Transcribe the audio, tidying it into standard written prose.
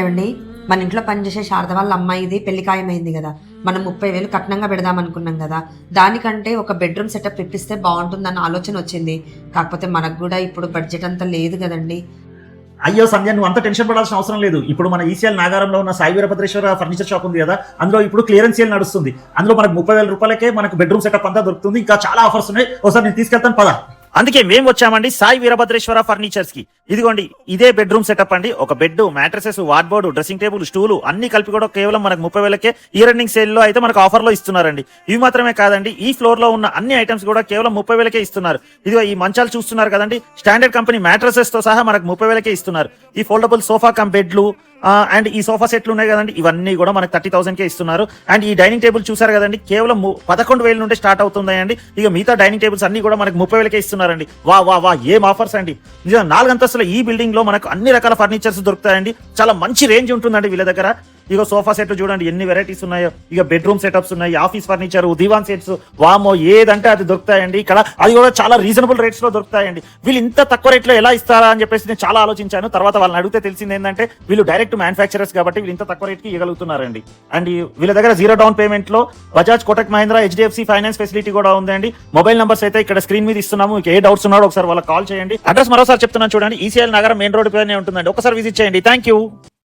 ఏమండి, మన ఇంట్లో పనిచేసే శారద వాళ్ళ అమ్మాయిది పెళ్లి ఖాయమైంది కదా. మనం 30,000 కట్నంగా పెడదాం అనుకున్నాం కదా. దానికంటే ఒక బెడ్రూమ్ సెటప్ ఇప్పిస్తే బాగుంటుందన్న ఆలోచన వచ్చింది. కాకపోతే మనకు కూడా ఇప్పుడు బడ్జెట్ అంతా లేదు కదండి. అయ్యో సంధ్య, నువ్వు అంత టెన్షన్ పడాల్సిన అవసరం లేదు. ఇప్పుడు మన ఈసీఎల్ నాగారంలో ఉన్న సాయి వీరభద్రేశ్వర ఫర్నిచర్ షాప్ ఉంది కదా, అందులో ఇప్పుడు క్లియరెన్స్ సేల్ నడుస్తుంది. అందులో మనకు 30,000 రూపాయలకే మనకు బెడ్రూమ్ సెటప్ అంతా దొరుకుతుంది. ఇంకా చాలా ఆఫర్స్ ఉన్నాయి, ఒకసారి నేను తీసుకెళ్తాను పద. అందుకే మేము వచ్చామండి సాయి వీరభద్రేశ్వర ఫర్నిచర్స్ కి. ఇదిగోండి, ఇదే బెడ్రూమ్ సెటప్ అండి. ఒక bed, mattresses, wardrobe, dressing table, stool అన్ని కలిపి కూడా కేవలం మనకు 30,000కే ఈ రన్నింగ్ సేల్ లో అయితే మనకు ఆఫర్ లో ఇస్తున్నారండి. ఇవి మాత్రమే కాదండి, ఈ ఫ్లోర్ లో ఉన్న అన్ని ఐటమ్స్ కూడా కేవలం 30,000కే ఇస్తున్నారు. ఇదిగో ఈ మంచాలు చూస్తున్నారు కదండి, స్టాండర్డ్ కంపెనీ మ్యాట్రసెస్ తో సహా మనకు 30,000కే ఇస్తున్నారు. ఈ ఫోల్డబుల్ సోఫా కమ్ బెడ్లు అండ్ ఈ సోఫా సెట్లు ఉన్నాయి కదండి, ఇవన్నీ కూడా మనకు 30,000కే ఇస్తున్నారు. అండ్ ఈ డైనింగ్ టేబుల్ చూసారు కదండి, కేవలం 11,000 నుండి స్టార్ట్ అవుతుందండి. ఇక మిగతా డైనింగ్ టేబుల్స్ అన్ని కూడా మనకు 30,000కే ఇస్తున్నారండి. వా వా వా, ఏం ఆఫర్స్ అండి! నిజంగా 4 అంతస్తుల ఈ బిల్డింగ్ లో మనకు అన్ని రకాల ఫర్నిచర్స్ దొరుకుతాయండి. చాలా మంచి రేంజ్ ఉంటుందండి వీళ్ళ దగ్గర. ఇక సోఫా సెట్లు చూడండి ఎన్ని వెరైటీస్ ఉన్నాయో. ఇక బెడ్రూమ్ సెటప్స్ ఉన్నాయి, ఆఫీస్ ఫర్నిచర్, దివాన్ సెట్స్, వామో ఏదంటే అది దొరుకుతాయండి ఇక్కడ. అది కూడా చాలా రీజనబుల్ రేట్స్ లో దొరుకుతాయండి. వీళ్ళు ఇంత తక్కువ రేట్ లో ఎలా ఇస్తారా అని చెప్పేసి నేను చాలా ఆలోచించాను. తర్వాత వాళ్ళని అడిగితే తెలిసింది ఏంటంటే వీళ్ళు డైరెక్ట్ మ్యానుఫ్యాక్చరర్స్ కాబట్టి వీళ్ళు ఇంత తక్కువ రేట్ కి ఇవ్వగలుగుతున్నారండి. అండ్ వీళ్ళ దగ్గర 0 డౌన్ పేమెంట్ లో Bajaj, Kotak Mahindra, HDFC finance facility కూడా ఉందండి. మొబైల్ నంబర్స్ అయితే ఇక్కడ స్క్రీన్ మీద ఇస్తున్నాము. మీకు ఏ డౌట్స్ ఉన్నాడో ఒకసారి వాళ్ళకి కాల్ చేయండి. అడ్రస్ మరోసారి చెప్తున్నాను చూడండి, ఈసీఎల్ నగరం మెయిన్ రోడ్ పైనే ఉంటుందండి. ఒకసారి విజిట్ చేయండి. Thank you.